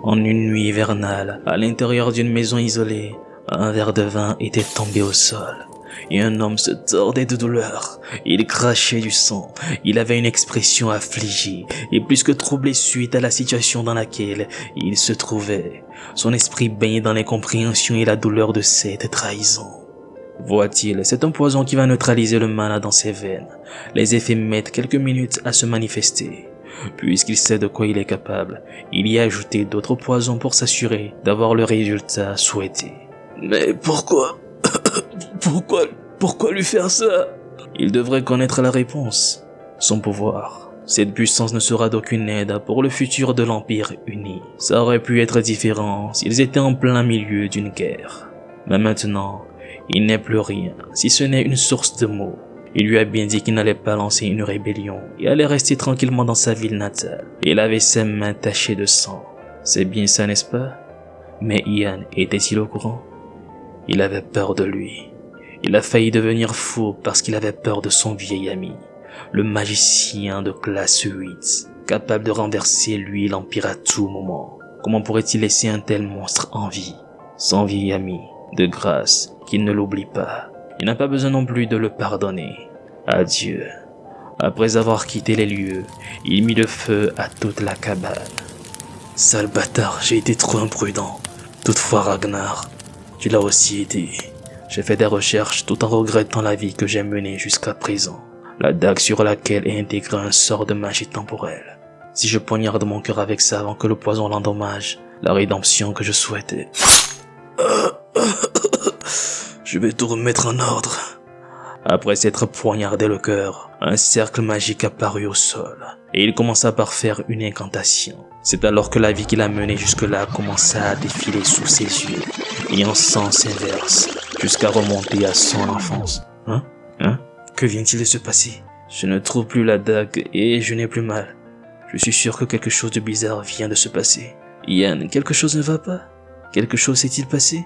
En une nuit hivernale, à l'intérieur d'une maison isolée, un verre de vin était tombé au sol. Et un homme se tordait de douleur. Il crachait du sang. Il avait une expression affligée et plus que troublée suite à la situation dans laquelle il se trouvait. Son esprit baigné dans l'incompréhension et la douleur de cette trahison. Voit-il, c'est un poison qui va neutraliser le mana dans ses veines. Les effets mettent quelques minutes à se manifester. Puisqu'il sait de quoi il est capable, il y a ajouté d'autres poisons pour s'assurer d'avoir le résultat souhaité. Mais pourquoi Pourquoi lui faire ça? Il devrait connaître la réponse. Son pouvoir. Cette puissance ne sera d'aucune aide pour le futur de l'Empire uni. Ça aurait pu être différent s'ils étaient en plein milieu d'une guerre. Mais maintenant, il n'est plus rien, si ce n'est une source de mots. Il lui a bien dit qu'il n'allait pas lancer une rébellion et allait rester tranquillement dans sa ville natale. Il avait ses mains tachées de sang. C'est bien ça, n'est-ce pas? Mais Ian était-il au courant? Il avait peur de lui. Il a failli devenir fou parce qu'il avait peur de son vieil ami, le magicien de classe 8, capable de renverser lui l'Empire à tout moment. Comment pourrait-il laisser un tel monstre en vie? Son vieil ami, de grâce, qu'il ne l'oublie pas. Il n'a pas besoin non plus de le pardonner. Adieu. Après avoir quitté les lieux, il mit le feu à toute la cabane. Sale bâtard, j'ai été trop imprudent. Toutefois, Ragnar, tu l'as aussi été. J'ai fait des recherches tout en regrettant la vie que j'ai menée jusqu'à présent. La dague sur laquelle est intégré un sort de magie temporelle. Si je poignarde mon cœur avec ça avant que le poison l'endommage, la rédemption que je souhaitais. Je vais tout remettre en ordre. Après s'être poignardé le cœur, un cercle magique apparut au sol, et il commença par faire une incantation. C'est alors que la vie qu'il a menée jusque-là commença à défiler sous ses yeux, et en sens inverse, jusqu'à remonter à son enfance. Hein? Que vient-il de se passer? Je ne trouve plus la dague et je n'ai plus mal. Je suis sûr que quelque chose de bizarre vient de se passer. Ian, quelque chose ne va pas? Quelque chose s'est-il passé?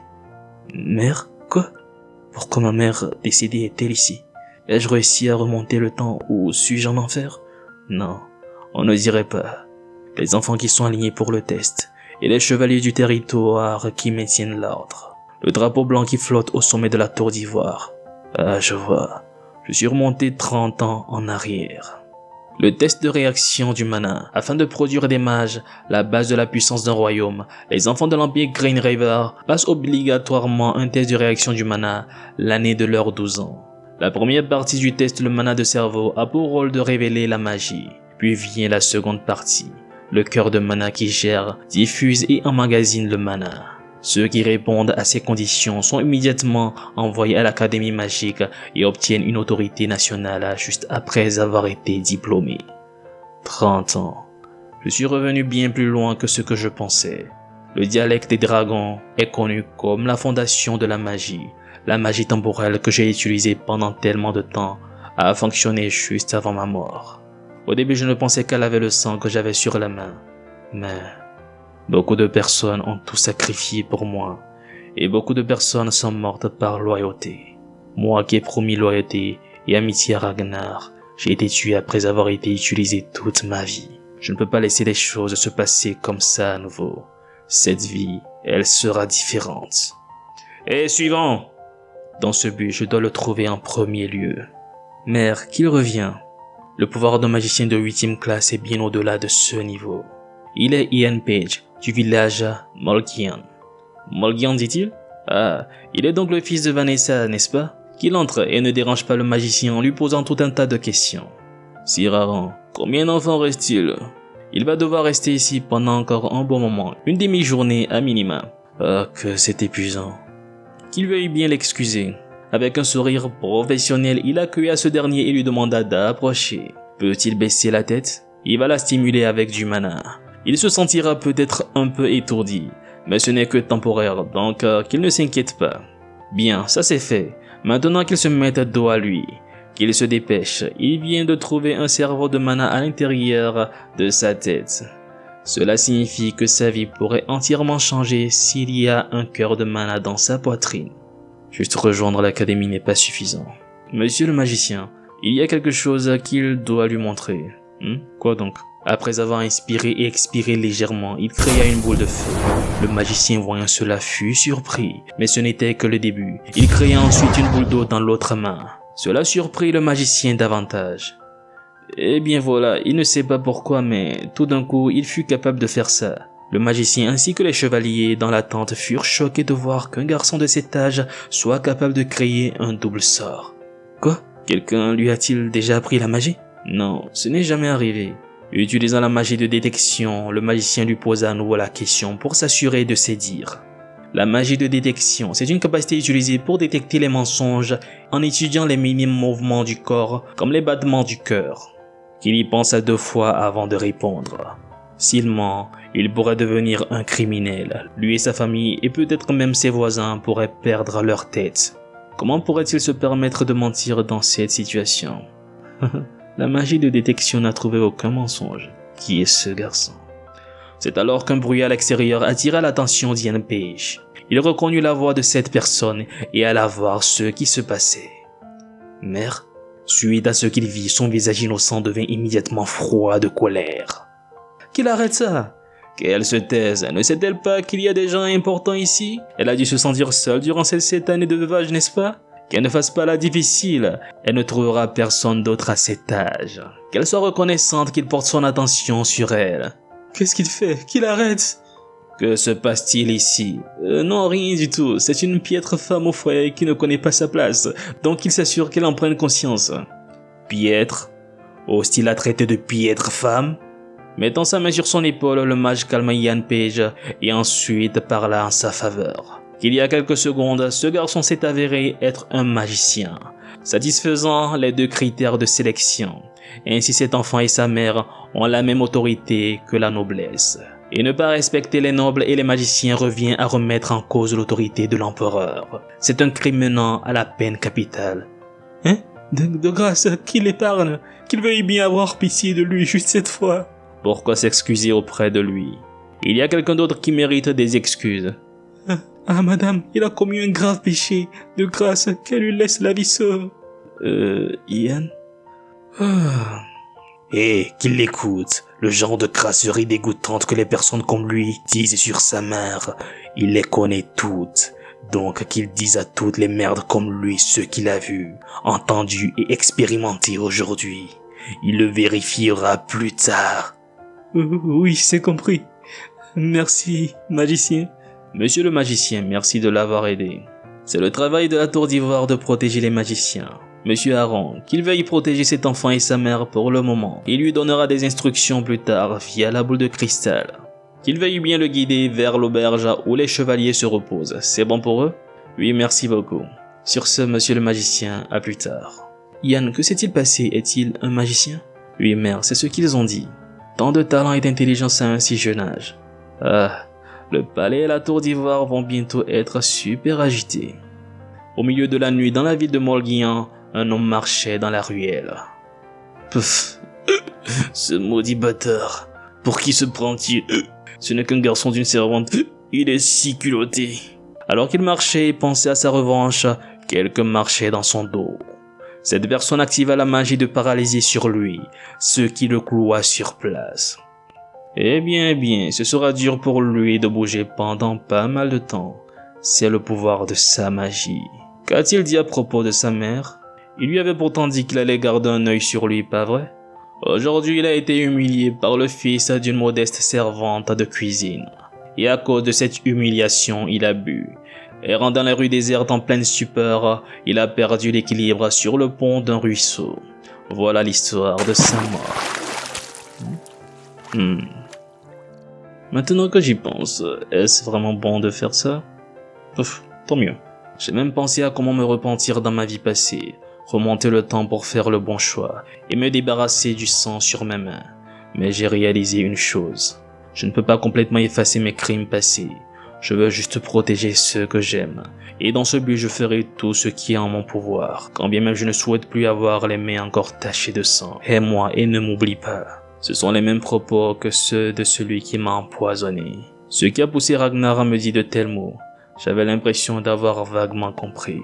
Mère? Quoi? Pourquoi ma mère décédée est-elle ici? Ai-je réussi à remonter le temps ou suis-je en enfer? Non, on ne dirait pas. Les enfants qui sont alignés pour le test et les chevaliers du territoire qui maintiennent l'ordre. Le drapeau blanc qui flotte au sommet de la tour d'ivoire. Ah, je vois. Je suis remonté 30 ans en arrière. Le test de réaction du mana. Afin de produire des mages, la base de la puissance d'un royaume, les enfants de l'Empire Green River passent obligatoirement un test de réaction du mana l'année de leurs 12 ans. La première partie du test, le mana de cerveau, a pour rôle de révéler la magie. Puis vient la seconde partie, le cœur de mana qui gère, diffuse et emmagasine le mana. Ceux qui répondent à ces conditions sont immédiatement envoyés à l'Académie magique et obtiennent une autorité nationale juste après avoir été diplômés. 30 ans. Je suis revenu bien plus loin que ce que je pensais. Le dialecte des dragons est connu comme la fondation de la magie temporelle que j'ai utilisée pendant tellement de temps a fonctionné juste avant ma mort. Au début, je ne pensais qu'elle avait le sang que j'avais sur la main, mais beaucoup de personnes ont tout sacrifié pour moi, et beaucoup de personnes sont mortes par loyauté. Moi qui ai promis loyauté et amitié à Ragnar, j'ai été tué après avoir été utilisé toute ma vie. Je ne peux pas laisser les choses se passer comme ça à nouveau. Cette vie, elle sera différente. Et suivant! Dans ce but, je dois le trouver en premier lieu. Mère, qu'il revient. Le pouvoir d'un magicien de 8e classe est bien au-delà de ce niveau. Il est Ian Page, du village Molgian. Molgian, dit-il? Ah, il est donc le fils de Vanessa, n'est-ce pas? Qu'il entre et ne dérange pas le magicien en lui posant tout un tas de questions. Sir Aaron, combien d'enfants reste-t-il? Il va devoir rester ici pendant encore un bon moment, une demi-journée à minima. Ah, que c'est épuisant. Qu'il veuille bien l'excuser. Avec un sourire professionnel, il accueilla ce dernier et lui demanda d'approcher. Peut-il baisser la tête? Il va la stimuler avec du mana. Il se sentira peut-être un peu étourdi, mais ce n'est que temporaire, donc qu'il ne s'inquiète pas. Bien, ça c'est fait. Maintenant qu'il se mette dos à lui, qu'il se dépêche, il vient de trouver un cerveau de mana à l'intérieur de sa tête. Cela signifie que sa vie pourrait entièrement changer s'il y a un cœur de mana dans sa poitrine. Juste rejoindre l'académie n'est pas suffisant. Monsieur le magicien, il y a quelque chose qu'il doit lui montrer. Quoi donc? Après avoir inspiré et expiré légèrement, il créa une boule de feu. Le magicien voyant cela fut surpris, mais ce n'était que le début. Il créa ensuite une boule d'eau dans l'autre main. Cela surprit le magicien davantage. Eh bien voilà, il ne sait pas pourquoi, mais tout d'un coup, il fut capable de faire ça. Le magicien ainsi que les chevaliers dans la tente furent choqués de voir qu'un garçon de cet âge soit capable de créer un double sort. Quoi? Quelqu'un lui a-t-il déjà appris la magie? Non, ce n'est jamais arrivé. Utilisant la magie de détection, le magicien lui posa à nouveau la question pour s'assurer de ses dires. La magie de détection, c'est une capacité utilisée pour détecter les mensonges en étudiant les minimes mouvements du corps, comme les battements du cœur. Qu'il y pense à 2 fois avant de répondre. S'il ment, il pourrait devenir un criminel. Lui et sa famille, et peut-être même ses voisins, pourraient perdre leur tête. Comment pourrait-il se permettre de mentir dans cette situation? La magie de détection n'a trouvé aucun mensonge. Qui est ce garçon? C'est alors qu'un bruit à l'extérieur attira l'attention d'Ian Page. Il reconnut la voix de cette personne et alla voir ce qui se passait. Mère, suite à ce qu'il vit, son visage innocent devint immédiatement froid de colère. Qu'il arrête ça! Qu'elle se taise, ne sait-elle pas qu'il y a des gens importants ici? Elle a dû se sentir seule durant ces 7 années de veuvage, n'est-ce pas? Qu'elle ne fasse pas la difficile, elle ne trouvera personne d'autre à cet âge. Qu'elle soit reconnaissante qu'il porte son attention sur elle. Qu'est-ce qu'il fait? Qu'il arrête! Que se passe-t-il ici? Non, rien du tout. C'est une piètre femme au foyer qui ne connaît pas sa place, donc il s'assure qu'elle en prenne conscience. Piètre? Ose-t-il la traiter de piètre femme? Mettant sa main sur son épaule, le mage calma Ian Page et ensuite parla en sa faveur. Qu'il y a quelques secondes, ce garçon s'est avéré être un magicien, satisfaisant les 2 critères de sélection. Ainsi cet enfant et sa mère ont la même autorité que la noblesse. Et ne pas respecter les nobles et les magiciens revient à remettre en cause l'autorité de l'empereur. C'est un crime menant à la peine capitale. Hein? De grâce, qu'il épargne, qu'il veuille bien avoir pitié de lui juste cette fois. Pourquoi s'excuser auprès de lui? Il y a quelqu'un d'autre qui mérite des excuses. Ah madame, il a commis un grave péché. De grâce, qu'elle lui laisse la vie sauve. Ian? Qu'il l'écoute. Le genre de crasserie dégoûtante que les personnes comme lui disent sur sa mère. Il les connaît toutes. Donc qu'il dise à toutes les merdes comme lui ce qu'il a vu, entendu et expérimenté aujourd'hui. Il le vérifiera plus tard. Oui, c'est compris. Merci, magicien. Monsieur le magicien, merci de l'avoir aidé. C'est le travail de la Tour d'Ivoire de protéger les magiciens. Monsieur Aaron, qu'il veuille protéger cet enfant et sa mère pour le moment. Il lui donnera des instructions plus tard via la boule de cristal. Qu'il veuille bien le guider vers l'auberge où les chevaliers se reposent. C'est bon pour eux? Oui, merci beaucoup. Sur ce, monsieur le magicien, à plus tard. Ian, que s'est-il passé? Est-il un magicien? Oui, mère, c'est ce qu'ils ont dit. Tant de talent et d'intelligence à un si jeune âge. Ah, le palais et la tour d'ivoire vont bientôt être super agités. Au milieu de la nuit, dans la ville de Morguian, un homme marchait dans la ruelle. Pouf, ce maudit bâtard. Pour qui se prend-il? Ce n'est qu'un garçon d'une servante. Il est si culotté. Alors qu'il marchait et pensait à sa revanche, quelqu'un marchait dans son dos. Cette personne activa la magie de paralysie sur lui, ce qui le cloua sur place. Eh bien, ce sera dur pour lui de bouger pendant pas mal de temps. C'est le pouvoir de sa magie. Qu'a-t-il dit à propos de sa mère? Il lui avait pourtant dit qu'il allait garder un œil sur lui, pas vrai? Aujourd'hui, il a été humilié par le fils d'une modeste servante de cuisine. Et à cause de cette humiliation, il a bu. Errant dans les rues désertes en pleine stupeur, il a perdu l'équilibre sur le pont d'un ruisseau. Voilà l'histoire de sa mort. Maintenant que j'y pense, est-ce vraiment bon de faire ça? Tant mieux. J'ai même pensé à comment me repentir dans ma vie passée, remonter le temps pour faire le bon choix et me débarrasser du sang sur mes mains. Mais j'ai réalisé une chose. Je ne peux pas complètement effacer mes crimes passés. Je veux juste protéger ceux que j'aime. Et dans ce but, je ferai tout ce qui est en mon pouvoir. Quand bien même je ne souhaite plus avoir les mains encore tachées de sang. Aime-moi et ne m'oublie pas. Ce sont les mêmes propos que ceux de celui qui m'a empoisonné. Ce qui a poussé Ragnar à me dire de tels mots. J'avais l'impression d'avoir vaguement compris.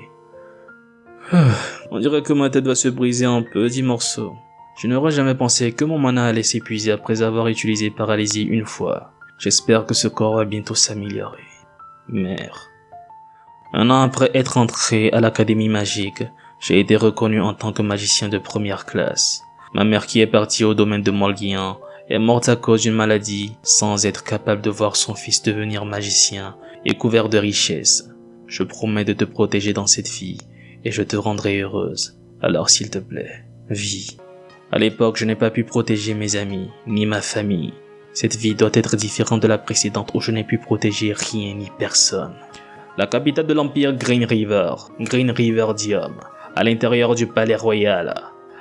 On dirait que ma tête va se briser en petits morceaux. Je n'aurais jamais pensé que mon mana allait s'épuiser après avoir utilisé paralysie une fois. J'espère que ce corps va bientôt s'améliorer. Mère. Un an après être entré à l'académie magique, j'ai été reconnu en tant que magicien de première classe. Ma mère qui est partie au domaine de Molguian est morte à cause d'une maladie sans être capable de voir son fils devenir magicien et couvert de richesses. Je promets de te protéger dans cette vie et je te rendrai heureuse. Alors s'il te plaît, vis. À l'époque, je n'ai pas pu protéger mes amis, ni ma famille. Cette vie doit être différente de la précédente où je n'ai pu protéger rien ni personne. La capitale de l'Empire Green River Dium, à l'intérieur du palais royal.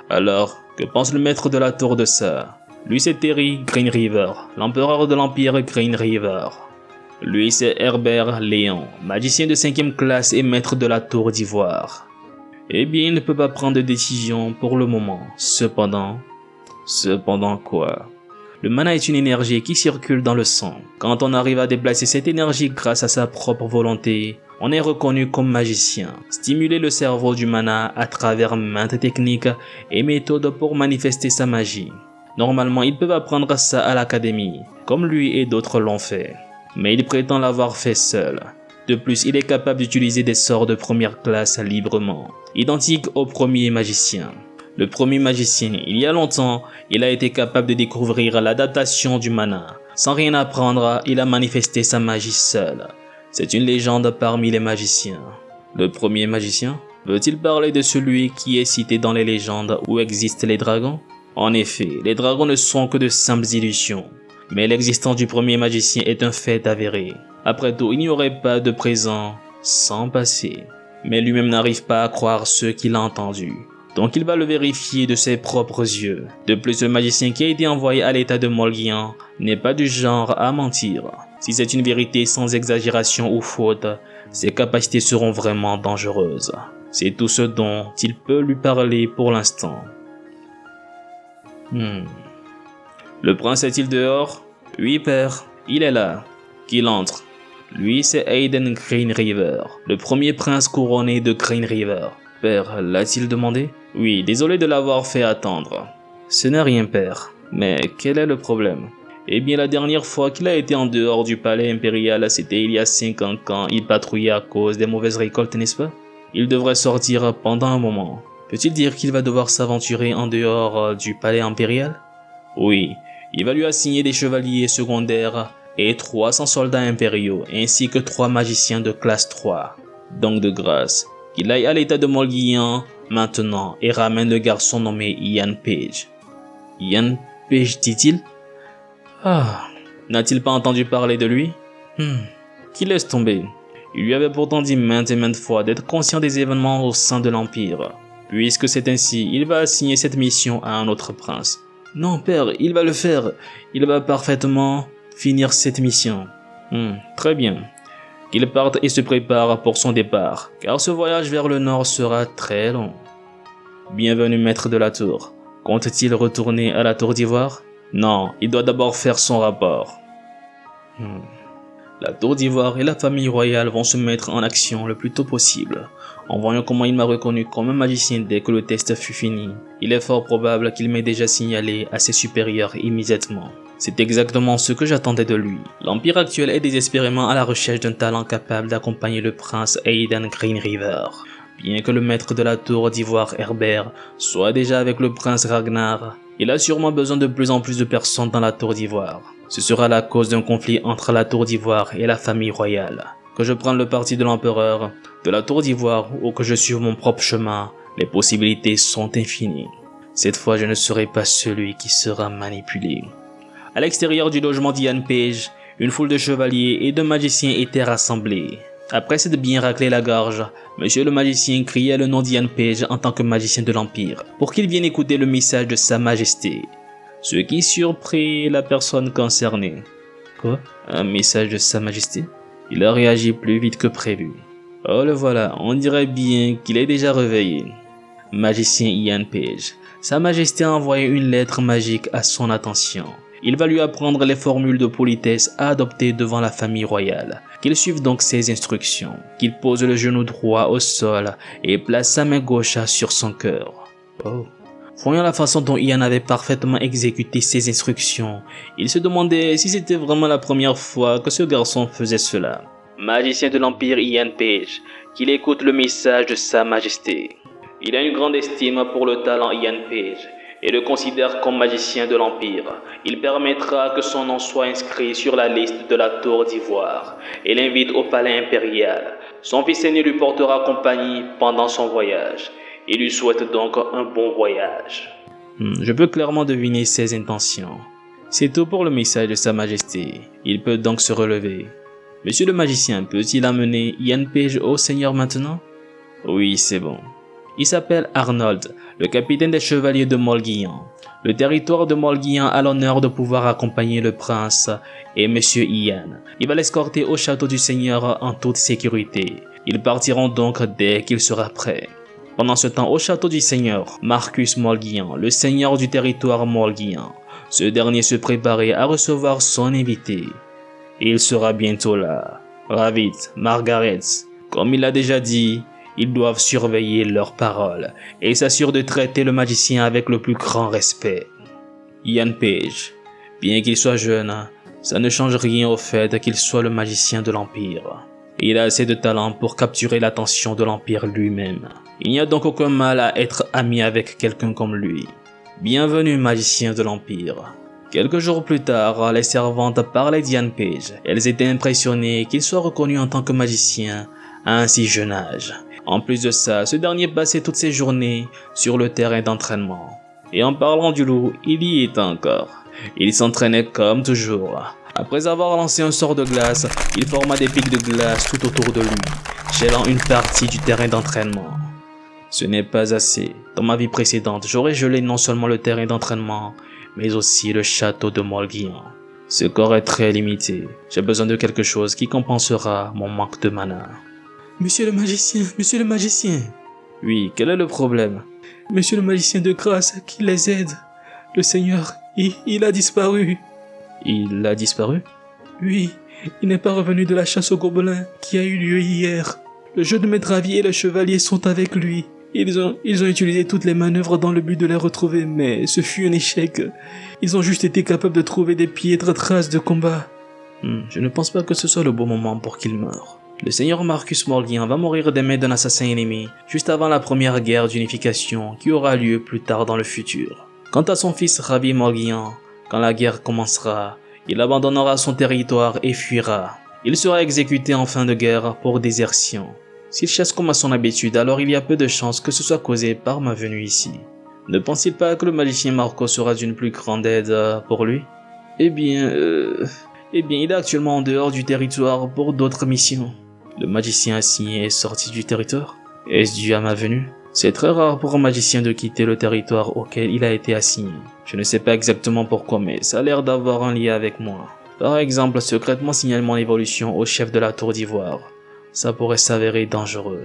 Alors, que pense le maître de la tour de ça? Lui c'est Terry Green River, l'empereur de l'Empire Green River. Lui c'est Herbert Léon, magicien de 5e classe et maître de la tour d'ivoire. Eh bien, il ne peut pas prendre de décision pour le moment. Cependant quoi? Le mana est une énergie qui circule dans le sang. Quand on arrive à déplacer cette énergie grâce à sa propre volonté, on est reconnu comme magicien. Stimuler le cerveau du mana à travers maintes techniques et méthodes pour manifester sa magie. Normalement, ils peuvent apprendre ça à l'académie, comme lui et d'autres l'ont fait. Mais il prétend l'avoir fait seul. De plus, il est capable d'utiliser des sorts de première classe librement, identiques au premier magicien. Le premier magicien, il y a longtemps, il a été capable de découvrir l'adaptation du mana. Sans rien apprendre, il a manifesté sa magie seul. C'est une légende parmi les magiciens. Le premier magicien? Veut-il parler de celui qui est cité dans les légendes où existent les dragons? En effet, les dragons ne sont que de simples illusions. Mais l'existence du premier magicien est un fait avéré. Après tout, il n'y aurait pas de présent sans passé. Mais lui-même n'arrive pas à croire ce qu'il a entendu. Donc il va le vérifier de ses propres yeux. De plus, le magicien qui a été envoyé à l'état de Molguian n'est pas du genre à mentir. Si c'est une vérité sans exagération ou faute, ses capacités seront vraiment dangereuses. C'est tout ce dont il peut lui parler pour l'instant. Le prince est-il dehors? Oui, père, il est là. Qu'il entre. Lui, c'est Aiden Green River, le premier prince couronné de Green River. Père, l'a-t-il demandé? Oui, désolé de l'avoir fait attendre. Ce n'est rien, père. Mais quel est le problème? Eh bien, la dernière fois qu'il a été en dehors du palais impérial, c'était il y a 5 ans quand il patrouillait à cause des mauvaises récoltes, n'est-ce pas? Il devrait sortir pendant un moment. Peut-il dire qu'il va devoir s'aventurer en dehors du palais impérial? Oui, il va lui assigner des chevaliers secondaires et 300 soldats impériaux, ainsi que 3 magiciens de classe 3. Donc de grâce, qu'il aille à l'état de Molguian maintenant et ramène le garçon nommé Ian Page. Ian Page, dit-il? N'a-t-il pas entendu parler de lui? Qu'il laisse tomber. Il lui avait pourtant dit maintes et maintes fois d'être conscient des événements au sein de l'Empire. Puisque c'est ainsi, il va assigner cette mission à un autre prince. Non, père, il va le faire. Il va parfaitement finir cette mission. Très bien. Qu'il parte et se prépare pour son départ, car ce voyage vers le nord sera très long. Bienvenue, maître de la tour. Compte-t-il retourner à la tour d'ivoire? Non, il doit d'abord faire son rapport. La tour d'ivoire et la famille royale vont se mettre en action le plus tôt possible. En voyant comment il m'a reconnu comme un magicien dès que le test fut fini, il est fort probable qu'il m'ait déjà signalé à ses supérieurs immédiatement. C'est exactement ce que j'attendais de lui. L'Empire actuel est désespérément à la recherche d'un talent capable d'accompagner le prince Aiden Green River. Bien que le maître de la tour d'ivoire Herbert soit déjà avec le prince Ragnar, il a sûrement besoin de plus en plus de personnes dans la tour d'ivoire. Ce sera la cause d'un conflit entre la tour d'ivoire et la famille royale. Que je prenne le parti de l'empereur, de la tour d'ivoire ou que je suive mon propre chemin, les possibilités sont infinies. Cette fois, je ne serai pas celui qui sera manipulé. À l'extérieur du logement d'Ian Page, une foule de chevaliers et de magiciens étaient rassemblés. Après s'être bien raclé la gorge, Monsieur le magicien criait le nom d'Ian Page en tant que magicien de l'Empire, pour qu'il vienne écouter le message de Sa Majesté. Ce qui surprit la personne concernée. Quoi? Un message de Sa Majesté? Il a réagi plus vite que prévu. Oh le voilà, on dirait bien qu'il est déjà réveillé. Magicien Ian Page. Sa Majesté a envoyé une lettre magique à son attention. Il va lui apprendre les formules de politesse à adopter devant la famille royale. Qu'il suive donc ses instructions. Qu'il pose le genou droit au sol et place sa main gauche sur son cœur. Oh. Voyant la façon dont Ian avait parfaitement exécuté ses instructions, il se demandait si c'était vraiment la première fois que ce garçon faisait cela. Magicien de l'Empire Ian Page, qu'il écoute le message de Sa Majesté. Il a une grande estime pour le talent Ian Page et le considère comme magicien de l'Empire. Il permettra que son nom soit inscrit sur la liste de la Tour d'Ivoire et l'invite au palais impérial. Son fils aîné lui portera compagnie pendant son voyage. Il lui souhaite donc un bon voyage. Je peux clairement deviner ses intentions. C'est tout pour le message de Sa Majesté. Il peut donc se relever. Monsieur le magicien peut-il amener Ian Page au Seigneur maintenant? Oui, c'est bon. Il s'appelle Arnold, le capitaine des chevaliers de Molguillan. Le territoire de Molguillan a l'honneur de pouvoir accompagner le prince et Monsieur Ian. Il va l'escorter au château du Seigneur en toute sécurité. Ils partiront donc dès qu'il sera prêt. Pendant ce temps, au château du Seigneur, Marcus Molguillan, le seigneur du territoire Molguillan, ce dernier se préparait à recevoir son invité. Il sera bientôt là. Ravit, Margaret, comme il l'a déjà dit, ils doivent surveiller leurs paroles et s'assurer de traiter le magicien avec le plus grand respect. Ian Page, bien qu'il soit jeune, ça ne change rien au fait qu'il soit le magicien de l'Empire. Il a assez de talent pour capturer l'attention de l'Empire lui-même. Il n'y a donc aucun mal à être ami avec quelqu'un comme lui. Bienvenue, magicien de l'Empire. Quelques jours plus tard, les servantes parlaient d'Ian Page. Elles étaient impressionnées qu'il soit reconnu en tant que magicien à un si jeune âge. En plus de ça, ce dernier passait toutes ses journées sur le terrain d'entraînement. Et en parlant du loup, il y est encore. Il s'entraînait comme toujours. Après avoir lancé un sort de glace, il forma des pics de glace tout autour de lui, gelant une partie du terrain d'entraînement. Ce n'est pas assez. Dans ma vie précédente, j'aurais gelé non seulement le terrain d'entraînement, mais aussi le château de Molguillan. Ce corps est très limité. J'ai besoin de quelque chose qui compensera mon manque de mana. Monsieur le magicien. Oui, quel est le problème? Monsieur le magicien de grâce, qui les aide. Le Seigneur, il a disparu. Il a disparu? Oui, il n'est pas revenu de la chasse aux gobelins qui a eu lieu hier. Le jeu de maître Ravi et le chevalier sont avec lui. Ils ont utilisé toutes les manœuvres dans le but de les retrouver, mais ce fut un échec. Ils ont juste été capables de trouver des piètres traces de combat. Je ne pense pas que ce soit le bon moment pour qu'il meure. Le seigneur Marcus Molguillan va mourir des mains d'un assassin ennemi, juste avant la première guerre d'unification qui aura lieu plus tard dans le futur. Quant à son fils Ravi Molguillan, quand la guerre commencera, il abandonnera son territoire et fuira. Il sera exécuté en fin de guerre pour désertion. S'il chasse comme à son habitude, alors il y a peu de chances que ce soit causé par ma venue ici. Ne pense-t-il pas que le magicien Marco sera d'une plus grande aide pour lui? Eh bien, il est actuellement en dehors du territoire pour d'autres missions. Le magicien assigné est sorti du territoire? Est-ce dû à ma venue? C'est très rare pour un magicien de quitter le territoire auquel il a été assigné. Je ne sais pas exactement pourquoi, mais ça a l'air d'avoir un lien avec moi. Par exemple, secrètement signaler mon évolution au chef de la Tour d'Ivoire. Ça pourrait s'avérer dangereux.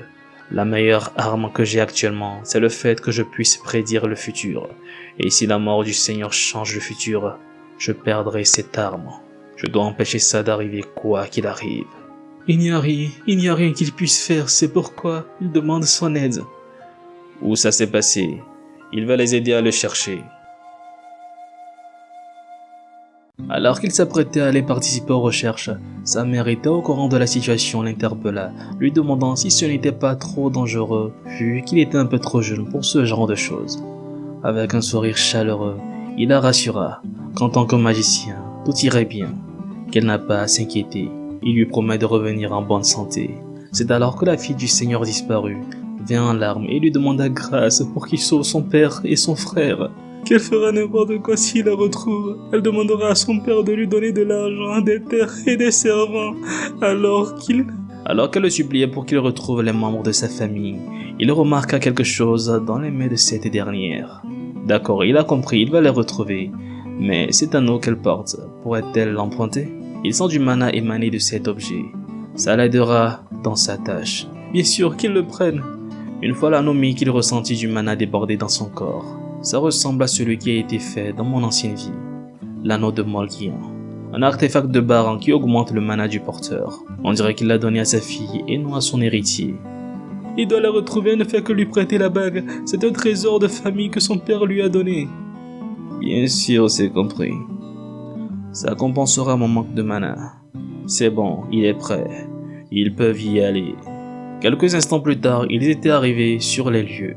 La meilleure arme que j'ai actuellement, c'est le fait que je puisse prédire le futur. Et si la mort du Seigneur change le futur, je perdrai cette arme. Je dois empêcher ça d'arriver quoi qu'il arrive. Il n'y a rien qu'il puisse faire, c'est pourquoi il demande son aide. Où ça s'est passé? Il va les aider à le chercher. Alors qu'il s'apprêtait à aller participer aux recherches, sa mère était au courant de la situation, l'interpella, lui demandant si ce n'était pas trop dangereux, vu qu'il était un peu trop jeune pour ce genre de choses. Avec un sourire chaleureux, il la rassura qu'en tant que magicien, tout irait bien, qu'elle n'a pas à s'inquiéter. Il lui promet de revenir en bonne santé. C'est alors que la fille du Seigneur disparut, vint en larmes et lui demanda grâce pour qu'il sauve son père et son frère. Qu'elle fera n'importe quoi s'il la retrouve. Elle demandera à son père de lui donner de l'argent, des terres et des servants, alors qu'elle le suppliait pour qu'il retrouve les membres de sa famille, il remarqua quelque chose dans les mains de cette dernière. D'accord, il a compris, il va les retrouver. Mais cet anneau qu'elle porte, pourrait-elle l'emprunter? Il sent du mana émaner de cet objet. Ça l'aidera dans sa tâche. Bien sûr qu'il le prenne. Une fois l'anneau mis, qu'il ressentit du mana déborder dans son corps. Ça ressemble à celui qui a été fait dans mon ancienne vie. L'anneau de Molguillan. Un artefact de Baran qui augmente le mana du porteur. On dirait qu'il l'a donné à sa fille et non à son héritier. Il doit la retrouver et ne fait que lui prêter la bague. C'est un trésor de famille que son père lui a donné. Bien sûr, c'est compris. Ça compensera mon manque de mana. C'est bon, il est prêt. Ils peuvent y aller. Quelques instants plus tard, ils étaient arrivés sur les lieux.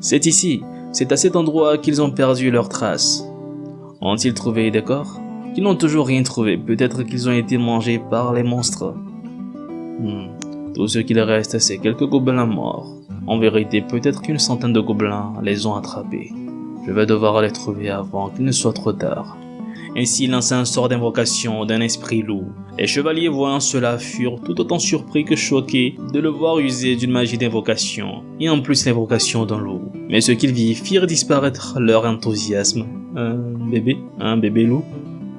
C'est ici, c'est à cet endroit qu'ils ont perdu leurs traces. Ont-ils trouvé des corps? Ils n'ont toujours rien trouvé, peut-être qu'ils ont été mangés par les monstres. Tout ce qu'il reste, c'est quelques gobelins morts. En vérité, peut-être qu'une centaine de gobelins les ont attrapés. Je vais devoir les trouver avant qu'il ne soit trop tard. Ainsi, il lança un sort d'invocation d'un esprit loup. Les chevaliers voyant cela furent tout autant surpris que choqués de le voir user d'une magie d'invocation, et en plus l'invocation d'un loup. Mais ce qu'ils virent firent disparaître leur enthousiasme. Un bébé loup?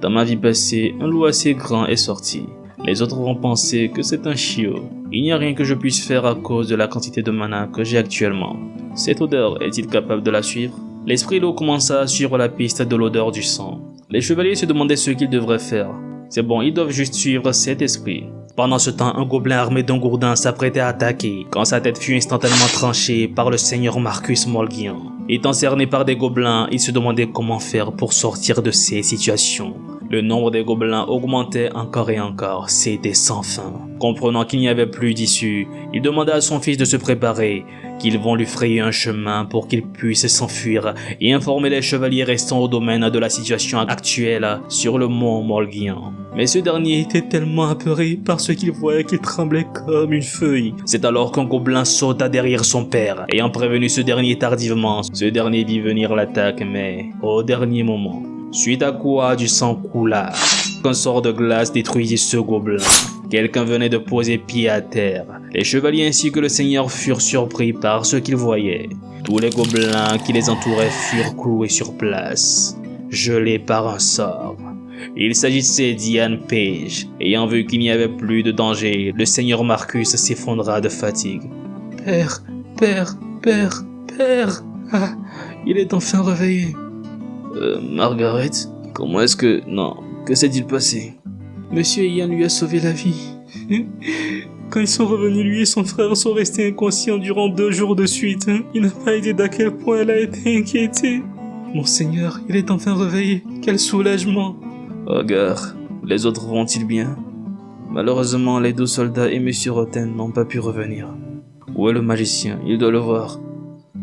Dans ma vie passée, un loup assez grand est sorti. Les autres vont penser que c'est un chiot. Il n'y a rien que je puisse faire à cause de la quantité de mana que j'ai actuellement. Cette odeur, est-il capable de la suivre? L'esprit loup commença à suivre la piste de l'odeur du sang. Les chevaliers se demandaient ce qu'ils devraient faire. C'est bon, ils doivent juste suivre cet esprit. Pendant ce temps, un gobelin armé d'un gourdin s'apprêtait à attaquer, quand sa tête fut instantanément tranchée par le seigneur Marcus Molgian. Étant cerné par des gobelins, il se demandait comment faire pour sortir de ces situations. Le nombre des gobelins augmentait encore et encore, c'était sans fin. Comprenant qu'il n'y avait plus d'issue, il demanda à son fils de se préparer, qu'ils vont lui frayer un chemin pour qu'il puisse s'enfuir et informer les chevaliers restants au domaine de la situation actuelle sur le mont Molgian. Mais ce dernier était tellement apeuré par ce qu'il voyait qu'il tremblait comme une feuille. C'est alors qu'un gobelin sauta derrière son père, ayant prévenu ce dernier tardivement. Ce dernier vit venir l'attaque, mais au dernier moment. Suite à quoi du sang coula. Un sort de glace détruisit ce gobelin. Quelqu'un venait de poser pied à terre. Les chevaliers ainsi que le seigneur furent surpris par ce qu'ils voyaient. Tous les gobelins qui les entouraient furent cloués sur place, gelés par un sort. Il s'agissait d'Ian Page. Ayant vu qu'il n'y avait plus de danger, le seigneur Marcus s'effondra de fatigue. Père, ah, il est enfin réveillé. Margaret, comment est-ce que... Non, que s'est-il passé? Monsieur Ian lui a sauvé la vie. Quand ils sont revenus, lui et son frère sont restés inconscients durant 2 jours de suite. Il n'a pas idée d'à quel point elle a été inquiétée. Monseigneur, il est enfin réveillé. Quel soulagement. Regarde, les autres vont-ils bien? Malheureusement, les 2 soldats et Monsieur Roten n'ont pas pu revenir. Où est le magicien? Il doit le voir.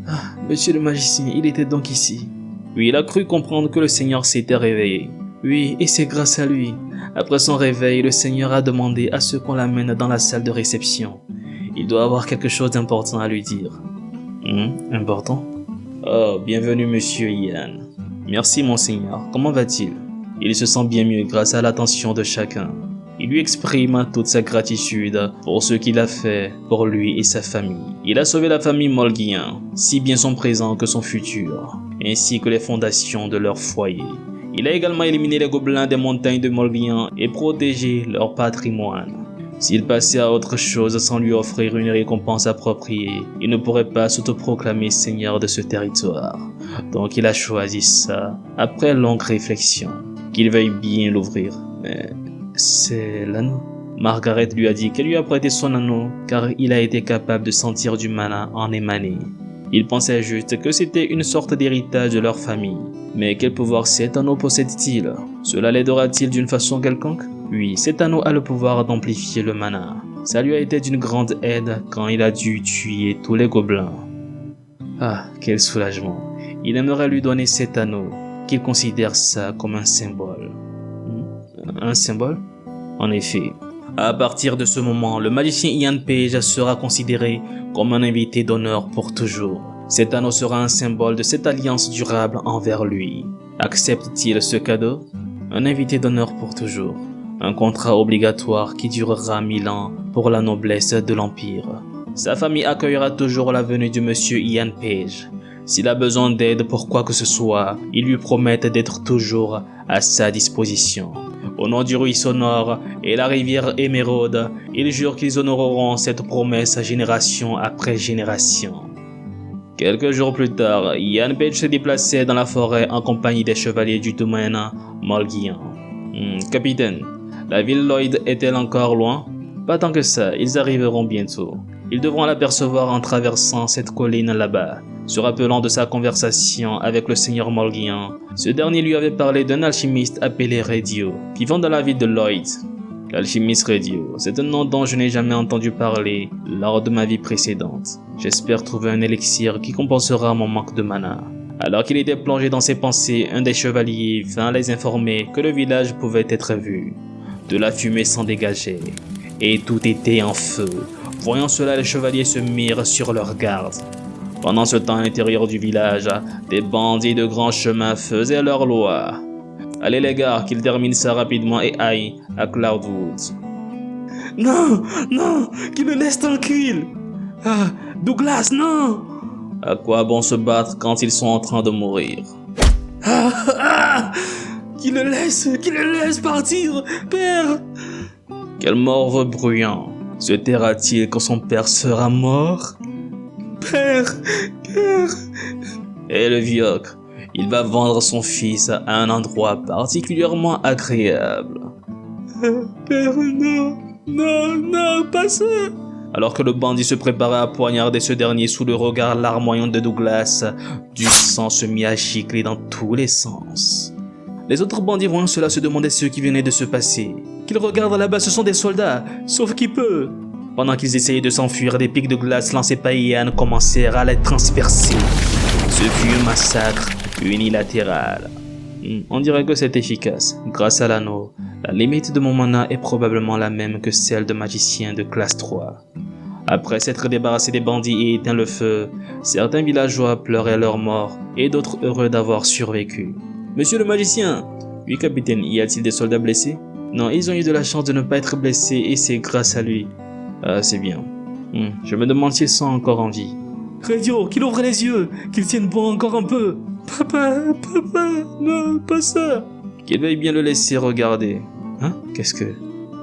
Ah, monsieur le magicien, il était donc ici. Oui, il a cru comprendre que le Seigneur s'était réveillé. Oui, et c'est grâce à lui. Après son réveil, le Seigneur a demandé à ce qu'on l'amène dans la salle de réception. Il doit avoir quelque chose d'important à lui dire. Important? Oh, bienvenue monsieur Ian. Merci monseigneur, comment va-t-il? Il se sent bien mieux grâce à l'attention de chacun. Il lui exprime toute sa gratitude pour ce qu'il a fait pour lui et sa famille. Il a sauvé la famille Molgian, si bien son présent que son futur, ainsi que les fondations de leur foyer. Il a également éliminé les gobelins des montagnes de Molgian et protégé leur patrimoine. S'il passait à autre chose sans lui offrir une récompense appropriée, il ne pourrait pas s'autoproclamer seigneur de ce territoire. Donc il a choisi ça, après longue réflexion, qu'il veuille bien l'ouvrir. Mais c'est l'anneau. Margaret lui a dit qu'elle lui a prêté son anneau car il a été capable de sentir du mana en émaner. Il pensait juste que c'était une sorte d'héritage de leur famille. Mais quel pouvoir cet anneau possède-t-il? Cela l'aidera-t-il d'une façon quelconque? Oui, cet anneau a le pouvoir d'amplifier le mana. Ça lui a été d'une grande aide quand il a dû tuer tous les gobelins. Ah, quel soulagement. Il aimerait lui donner cet anneau, qu'il considère ça comme un symbole. Un symbole? En effet. À partir de ce moment, le magicien Ian Page sera considéré comme un invité d'honneur pour toujours. Cet anneau sera un symbole de cette alliance durable envers lui. Accepte-t-il ce cadeau? Un invité d'honneur pour toujours. Un contrat obligatoire qui durera 1000 ans pour la noblesse de l'Empire. Sa famille accueillera toujours la venue de monsieur Ian Page. S'il a besoin d'aide pour quoi que ce soit, ils lui promettent d'être toujours à sa disposition. Au nom du ruisseau nord et la rivière Émeraude, ils jurent qu'ils honoreront cette promesse génération après génération. Quelques jours plus tard, Ian Page se déplaçait dans la forêt en compagnie des chevaliers du domaine Molgian. Capitaine, la ville Lloyd est-elle encore loin? Pas tant que ça, ils arriveront bientôt. Ils devront l'apercevoir en traversant cette colline là-bas. Se rappelant de sa conversation avec le seigneur Morgian, ce dernier lui avait parlé d'un alchimiste appelé Radio, vivant dans la ville de Lloyd. L'alchimiste Radio, c'est un nom dont je n'ai jamais entendu parler lors de ma vie précédente. J'espère trouver un élixir qui compensera mon manque de mana. Alors qu'il était plongé dans ses pensées, un des chevaliers vint les informer que le village pouvait être vu. De la fumée s'en dégageait, et tout était en feu. Voyant cela, les chevaliers se mirent sur leur garde. Pendant ce temps, à l'intérieur du village, des bandits de grands chemins faisaient leur loi. Allez les gars, qu'ils terminent ça rapidement et aillent à Cloudwood. Non, non, qu'ils le laissent tranquille. Ah, Douglas, non. À quoi bon se battre quand ils sont en train de mourir? Qu'il le laisse partir, père. Quel morve bruyant. Se taira-t-il quand son père sera mort? Père. Et le vieux, il va vendre son fils à un endroit particulièrement agréable. Père, non, pas ça. Alors que le bandit se préparait à poignarder ce dernier sous le regard larmoyant de Douglas, du sang se mit à gicler dans tous les sens. Les autres bandits voyant cela se demandaient ce qui venait de se passer. Qu'ils regardent là-bas, ce sont des soldats, sauf qui peut. Pendant qu'ils essayaient de s'enfuir, des pics de glace lancés par Ian commencèrent à les transpercer. Ce fut un massacre unilatéral. On dirait que c'est efficace. Grâce à l'anneau, la limite de mon mana est probablement la même que celle de magicien de classe 3. Après s'être débarrassé des bandits et éteint le feu, certains villageois pleuraient leur mort et d'autres heureux d'avoir survécu. Monsieur le magicien! Oui, capitaine, y a-t-il des soldats blessés? Non, ils ont eu de la chance de ne pas être blessés et c'est grâce à lui. Ah, c'est bien. Je me demande s'ils sont encore en vie. Radio, qu'il ouvre les yeux, qu'il tienne bon encore un peu. Papa, non, pas ça. Qu'il veuille bien le laisser regarder. Hein? Qu'est-ce que...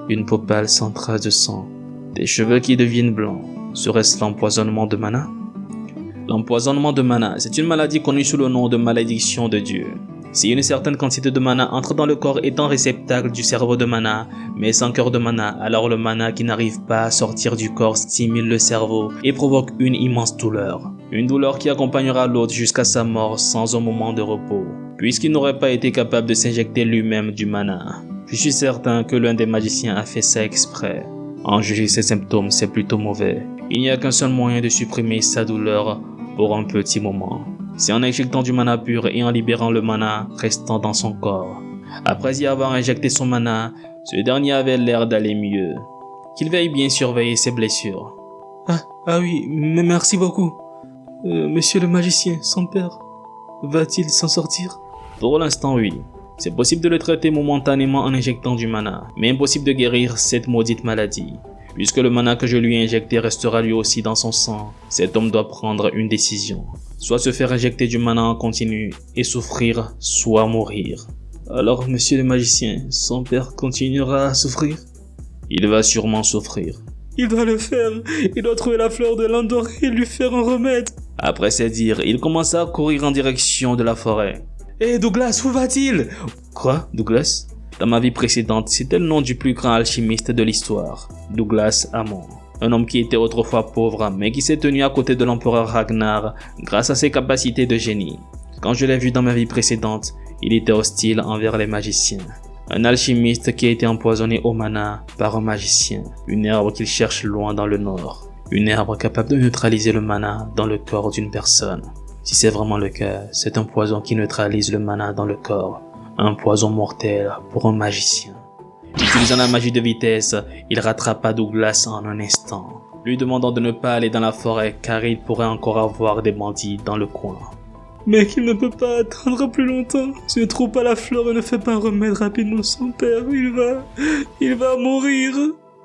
Une peau pâle sans trace de sang. Des cheveux qui deviennent blancs. Serait-ce l'empoisonnement de mana? L'empoisonnement de mana, c'est une maladie connue sous le nom de malédiction de Dieu. Si une certaine quantité de mana entre dans le corps étant réceptacle du cerveau de mana, mais sans cœur de mana, alors le mana qui n'arrive pas à sortir du corps stimule le cerveau et provoque une immense douleur. Une douleur qui accompagnera l'hôte jusqu'à sa mort sans un moment de repos, puisqu'il n'aurait pas été capable de s'injecter lui-même du mana. Je suis certain que l'un des magiciens a fait ça exprès. En juger ses symptômes, c'est plutôt mauvais. Il n'y a qu'un seul moyen de supprimer sa douleur pour un petit moment. C'est en injectant du mana pur et en libérant le mana restant dans son corps. Après y avoir injecté son mana, ce dernier avait l'air d'aller mieux. Qu'il veille bien surveiller ses blessures. Ah oui, mais merci beaucoup. Monsieur le magicien, son père, va-t-il s'en sortir? Pour l'instant, oui. C'est possible de le traiter momentanément en injectant du mana, mais impossible de guérir cette maudite maladie. Puisque le mana que je lui ai injecté restera lui aussi dans son sang, cet homme doit prendre une décision. Soit se faire injecter du mana en continu et souffrir, soit mourir. Alors, monsieur le magicien, son père continuera à souffrir? Il va sûrement souffrir. Il doit le faire. Il doit trouver la fleur de l'Andorre et lui faire un remède. Après ces dires, il commença à courir en direction de la forêt. Hé Douglas, où va-t-il? Quoi, Douglas? Dans ma vie précédente, c'était le nom du plus grand alchimiste de l'histoire, Douglas Hammond. Un homme qui était autrefois pauvre, mais qui s'est tenu à côté de l'empereur Ragnar grâce à ses capacités de génie. Quand je l'ai vu dans ma vie précédente, il était hostile envers les magiciens. Un alchimiste qui a été empoisonné au mana par un magicien, une herbe qu'il cherche loin dans le nord. Une herbe capable de neutraliser le mana dans le corps d'une personne. Si c'est vraiment le cas, c'est un poison qui neutralise le mana dans le corps. Un poison mortel pour un magicien. Utilisant la magie de vitesse, il rattrapa Douglas en un instant, lui demandant de ne pas aller dans la forêt car il pourrait encore avoir des bandits dans le coin. Mais qu'il ne peut pas attendre plus longtemps. Si ne trouve pas la fleur et ne fait pas un remède rapidement son père, il va mourir.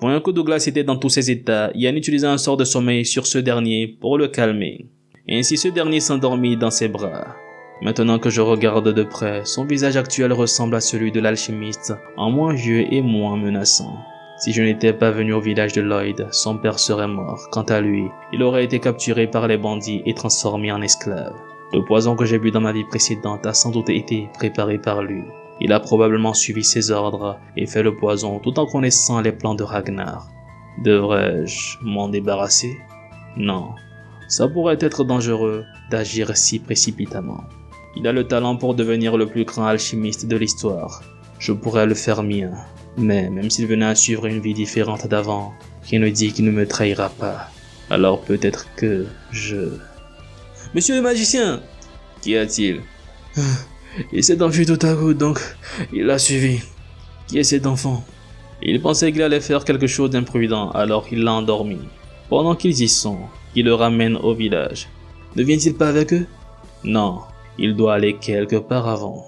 Voyant que Douglas était dans tous ses états, Ian utilisa un sort de sommeil sur ce dernier pour le calmer. Ainsi ce dernier s'endormit dans ses bras. Maintenant que je regarde de près, son visage actuel ressemble à celui de l'alchimiste, en moins vieux et moins menaçant. Si je n'étais pas venu au village de Lloyd, son père serait mort. Quant à lui, il aurait été capturé par les bandits et transformé en esclave. Le poison que j'ai bu dans ma vie précédente a sans doute été préparé par lui. Il a probablement suivi ses ordres et fait le poison tout en connaissant les plans de Ragnar. Devrais-je m'en débarrasser ? Non, ça pourrait être dangereux d'agir si précipitamment. Il a le talent pour devenir le plus grand alchimiste de l'histoire. Je pourrais le faire mien. Mais même s'il venait à suivre une vie différente d'avant, qui ne dit qu'il ne me trahira pas. Alors peut-être que je... Monsieur le magicien! Qu'y a-t-il? Il s'est enfui tout à coup, donc il l'a suivi. Qui est cet enfant? Il pensait qu'il allait faire quelque chose d'imprudent, alors il l'a endormi. Pendant qu'ils y sont, il le ramène au village. Ne vient-il pas avec eux? Non, il doit aller quelque part avant.